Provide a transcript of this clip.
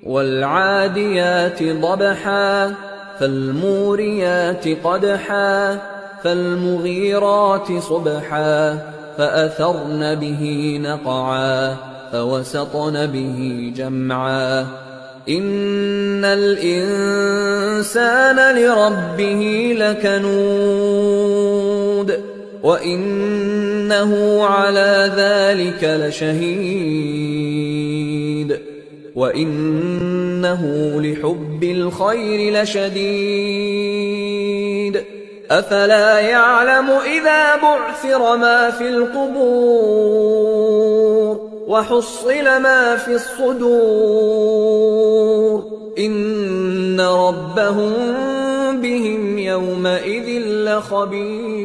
والعاديات ضبحا فالموريات قدحا فالمغيرات صبحا فأثرن به نقعا فوسطن به جمعا إن الإنسان لربه لكنود وإنه على ذلك لشهيد وإنه لحب الخير لشديد أفلا يعلم إذا بعثر ما في القبور وحصل ما في الصدور إن ربهم بهم يومئذ لخبير.